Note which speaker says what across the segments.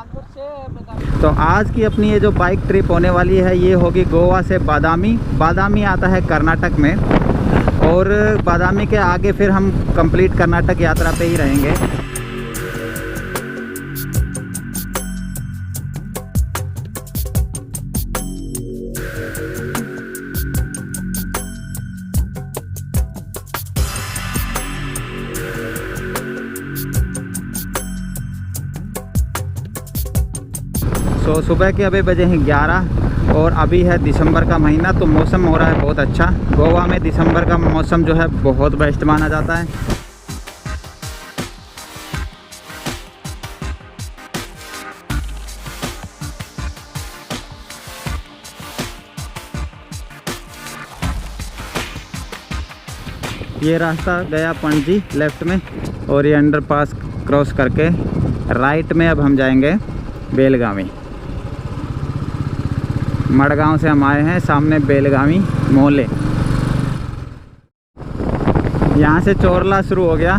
Speaker 1: तो आज की अपनी ये जो बाइक ट्रिप होने वाली है ये होगी गोवा से बादामी। बादामी आता है कर्नाटक में, और बादामी के आगे फिर हम कंप्लीट कर्नाटक यात्रा पे ही रहेंगे। तो सुबह के अभी बजे हैं 11 और अभी है दिसंबर का महीना, तो मौसम हो रहा है बहुत अच्छा। गोवा में दिसंबर का मौसम जो है बहुत बेस्ट माना जाता है। ये रास्ता गया पणजी लेफ्ट में, और ये अंडरपास क्रॉस करके राइट में अब हम जाएंगे बेलगावी। मडगांव से हम आए हैं, सामने बेलगावी मोले। यहाँ से चोरला शुरू हो गया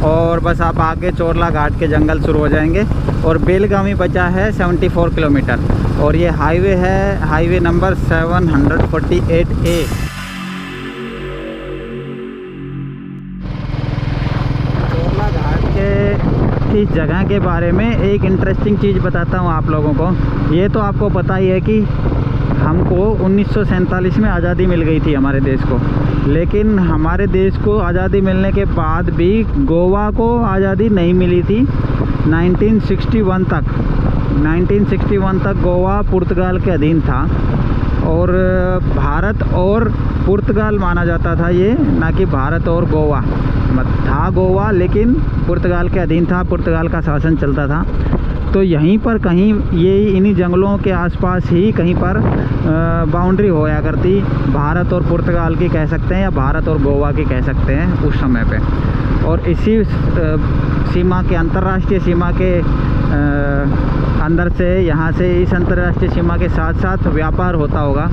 Speaker 1: और बस आप आगे चोरला घाट के जंगल शुरू हो जाएंगे, और बेलगावी बचा है 74 किलोमीटर। और ये हाईवे है, हाईवे नंबर 748A। चोरला घाट के इस जगह के बारे में एक इंटरेस्टिंग चीज़ बताता हूँ आप लोगों को। ये तो आपको पता ही है कि हमको 1947 में आज़ादी मिल गई थी हमारे देश को, लेकिन हमारे देश को आज़ादी मिलने के बाद भी गोवा को आज़ादी नहीं मिली थी। 1961 तक गोवा पुर्तगाल के अधीन था, और भारत और पुर्तगाल माना जाता था ये, ना कि भारत और गोवा। था गोवा लेकिन पुर्तगाल के अधीन था, पुर्तगाल का शासन चलता था। तो यहीं पर कहीं ये इन्हीं जंगलों के आसपास ही कहीं पर बाउंड्री होया करती, भारत और पुर्तगाल की कह सकते हैं, या भारत और गोवा की कह सकते हैं उस समय पे। और इसी सीमा के, अंतर्राष्ट्रीय सीमा के अंदर से, यहाँ से इस अंतर्राष्ट्रीय सीमा के साथ साथ व्यापार होता होगा।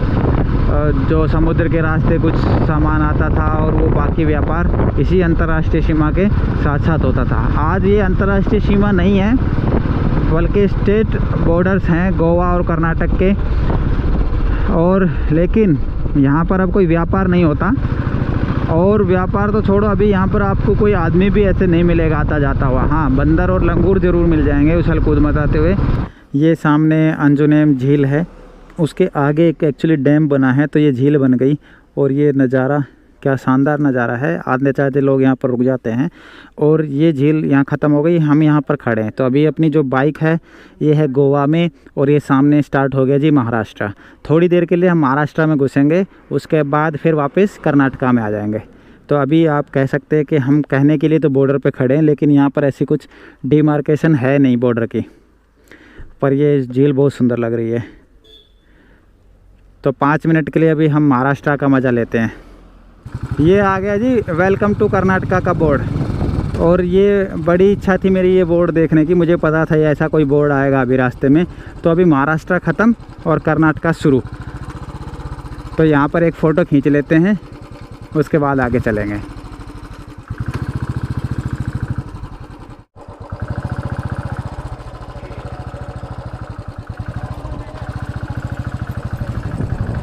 Speaker 1: जो समुद्र के रास्ते कुछ सामान आता था, और वो बाकी व्यापार इसी अंतर्राष्ट्रीय सीमा के साथ साथ होता था। आज ये अंतर्राष्ट्रीय सीमा नहीं है, बल्कि स्टेट बॉर्डर्स हैं गोवा और कर्नाटक के। और लेकिन यहाँ पर अब कोई व्यापार नहीं होता, और व्यापार तो छोड़ो, अभी यहाँ पर आपको कोई आदमी भी ऐसे नहीं मिलेगा आता जाता हुआ। हाँ, बंदर और लंगूर ज़रूर मिल जाएंगे उछल कूद मचाते हुए। ये सामने अंजुनेम झील है, उसके आगे एक एक्चुअली डैम बना है, तो ये झील बन गई। और ये नज़ारा क्या शानदार नज़ारा है, आते जाते लोग यहाँ पर रुक जाते हैं। और ये झील यहाँ ख़त्म हो गई, हम यहाँ पर खड़े हैं। तो अभी अपनी जो बाइक है ये है गोवा में, और ये सामने स्टार्ट हो गया जी महाराष्ट्र। थोड़ी देर के लिए हम महाराष्ट्र में घुसेंगे, उसके बाद फिर वापस कर्नाटका में आ जाएंगे। तो अभी आप कह सकते हैं कि हम कहने के लिए तो बॉर्डर पे खड़े हैं, लेकिन यहाँ पर ऐसी कुछ डिमार्केशन है नहीं बॉर्डर की। पर ये झील बहुत सुंदर लग रही है। तो 5 मिनट के लिए अभी हम महाराष्ट्र का मज़ा लेते हैं। ये आ गया जी वेलकम टू कर्नाटका का बोर्ड, और ये बड़ी इच्छा थी मेरी ये बोर्ड देखने की। मुझे पता था ये ऐसा कोई बोर्ड आएगा अभी रास्ते में। तो अभी महाराष्ट्र ख़त्म और कर्नाटका शुरू। तो यहाँ पर एक फ़ोटो खींच लेते हैं, उसके बाद आगे चलेंगे।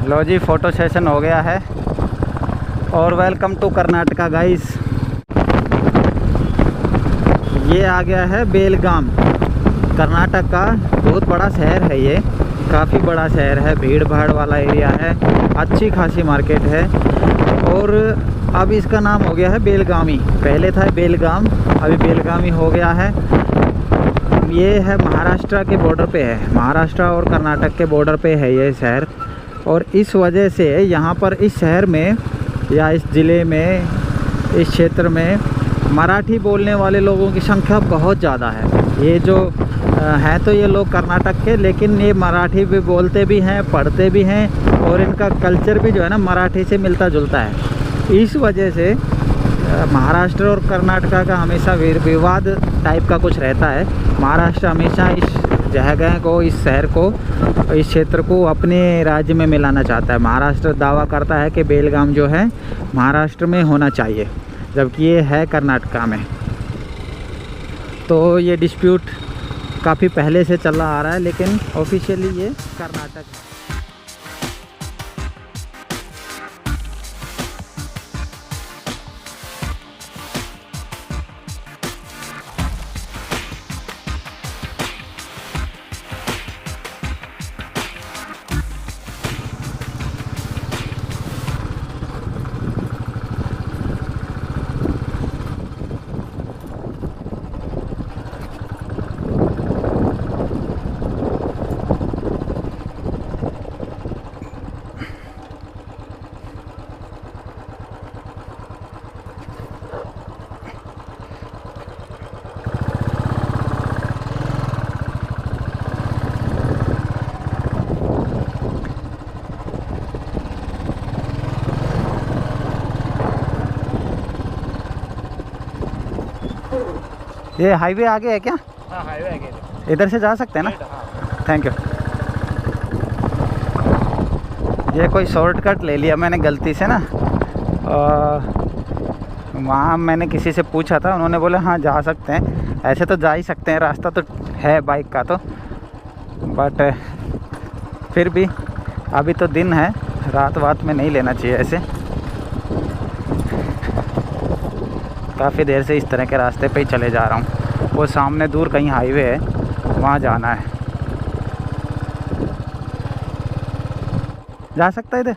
Speaker 1: लो जी, फ़ोटो सेशन हो गया है, और वेलकम टू कर्नाटका गाइस। ये आ गया है बेलगाम, कर्नाटक का बहुत बड़ा शहर है। ये काफ़ी बड़ा शहर है, भीड़ भाड़ वाला एरिया है, अच्छी खासी मार्केट है। और अब इसका नाम हो गया है बेलगावी। पहले था बेलगाम, अभी बेलगावी हो गया है। ये है महाराष्ट्र के बॉर्डर पे है, महाराष्ट्र और कर्नाटक के बॉर्डर पे है ये शहर। और इस वजह से यहाँ पर इस शहर में, या इस ज़िले में, इस क्षेत्र में मराठी बोलने वाले लोगों की संख्या बहुत ज़्यादा है। ये जो हैं तो ये लोग कर्नाटक के, लेकिन ये मराठी भी बोलते भी हैं, पढ़ते भी हैं, और इनका कल्चर भी जो है ना मराठी से मिलता जुलता है। इस वजह से महाराष्ट्र और कर्नाटका का हमेशा विवाद टाइप का कुछ रहता है। महाराष्ट्र हमेशा इस जगह को, इस शहर को, इस क्षेत्र को अपने राज्य में मिलाना चाहता है। महाराष्ट्र दावा करता है कि बेलगाम जो है महाराष्ट्र में होना चाहिए, जबकि ये है कर्नाटका में। तो ये डिस्प्यूट काफ़ी पहले से चला आ रहा है, लेकिन ऑफिशियली ये कर्नाटक है। ये हाईवे आगे है क्या?
Speaker 2: हाँ हाईवे आगे है।
Speaker 1: इधर से जा सकते हैं ना?
Speaker 2: हाँ।
Speaker 1: Thank you. ये कोई शॉर्टकट ले लिया मैंने गलती से ना। वहाँ मैंने किसी से पूछा था, उन्होंने बोला हाँ जा सकते हैं, ऐसे तो जा ही सकते हैं, रास्ता तो है बाइक का तो, बट फिर भी अभी तो दिन है, रात वात में नहीं लेना चाहिए ऐसे। काफ़ी देर से इस तरह के रास्ते पे ही चले जा रहा हूँ। वो सामने दूर कहीं हाईवे है, वहाँ जाना है। जा सकता है इधर?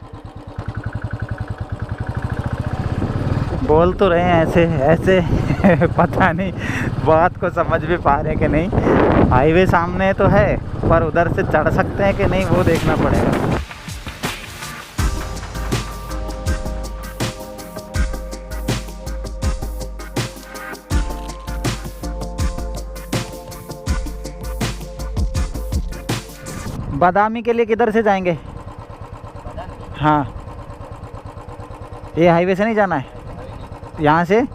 Speaker 1: बोल तो रहे हैं ऐसे ऐसे पता नहीं बात को समझ भी पा रहे कि नहीं। हाईवे सामने तो है, पर उधर से चढ़ सकते हैं कि नहीं वो देखना पड़ेगा। बादामी के लिए किधर से जाएंगे? हाँ, ये हाईवे से नहीं जाना है, यहाँ से?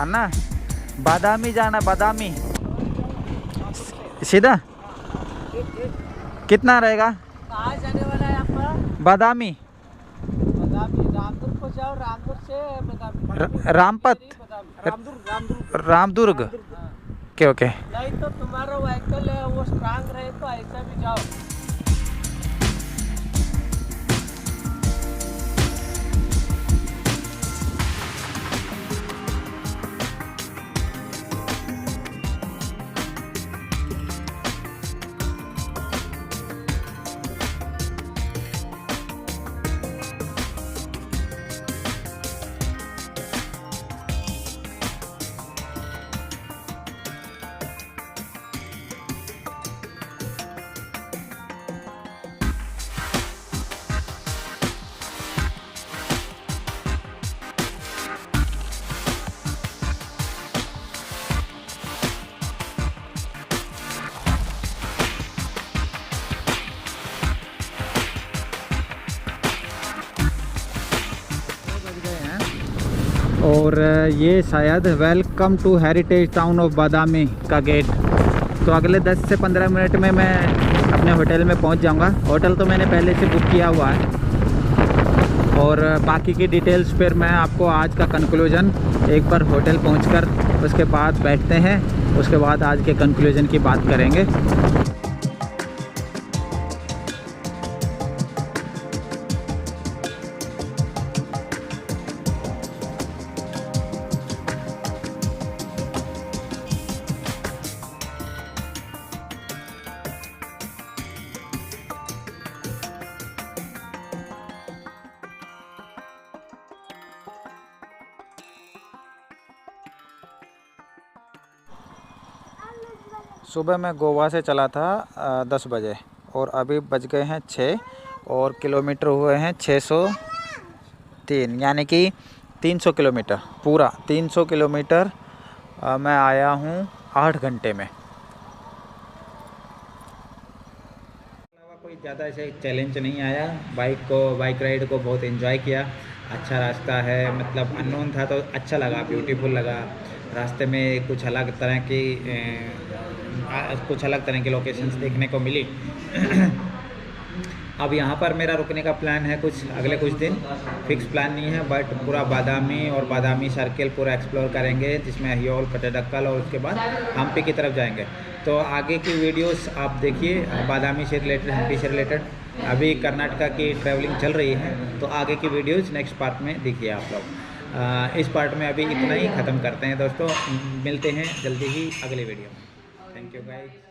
Speaker 1: अन्ना बादामी जाना, बादामी सीधा कितना रहेगा?
Speaker 2: कहाँ जाने वाला है आपका?
Speaker 1: बादामी,
Speaker 2: बादामी रामदुर्ग को जाओ, रामदुर्ग से बादामी।
Speaker 1: रामपत, रामदुर्ग। Okay okay.
Speaker 2: नहीं तो तुम्हारा व्हीकल है वो स्ट्रांग रहे तो ऐसा भी जाओ।
Speaker 1: और ये शायद welcome to heritage town of Badami का गेट। तो अगले 10 से 15 मिनट में मैं अपने होटल में पहुंच जाऊंगा। होटल तो मैंने पहले से बुक किया हुआ है, और बाकी की डिटेल्स फिर मैं आपको आज का कंक्लूजन एक बार होटल पहुंचकर उसके बाद बैठते हैं उसके बाद आज के कंक्लूजन की बात करेंगे। सुबह मैं गोवा से चला था 10 बजे और अभी बज गए हैं 6 और किलोमीटर हुए हैं 603, यानी कि 300 किलोमीटर, पूरा 300 किलोमीटर मैं आया हूँ 8 घंटे में। कोई ज़्यादा ऐसे चैलेंज नहीं आया। बाइक राइड को बहुत एंजॉय किया। अच्छा रास्ता है, मतलब अननोन था तो अच्छा लगा, ब्यूटीफुल लगा। रास्ते में कुछ अलग तरह की लोकेशंस देखने को मिली। अब यहाँ पर मेरा रुकने का प्लान है अगले कुछ दिन, फिक्स प्लान नहीं है, बट पूरा बादामी और बादामी सर्किल पूरा एक्सप्लोर करेंगे, जिसमें अहियोल, पट्टडकल और उसके बाद हम्पी की तरफ जाएंगे। तो आगे की वीडियोस आप देखिए बादामी से रिलेटेड, हम्पी से रिलेटेड। अभी कर्नाटका की ट्रैवलिंग चल रही है, तो आगे की वीडियोस नेक्स्ट पार्ट में देखिए आप लोग। इस पार्ट में अभी इतना ही ख़त्म करते हैं दोस्तों, मिलते हैं जल्दी ही अगले वीडियो में। Thank you guys.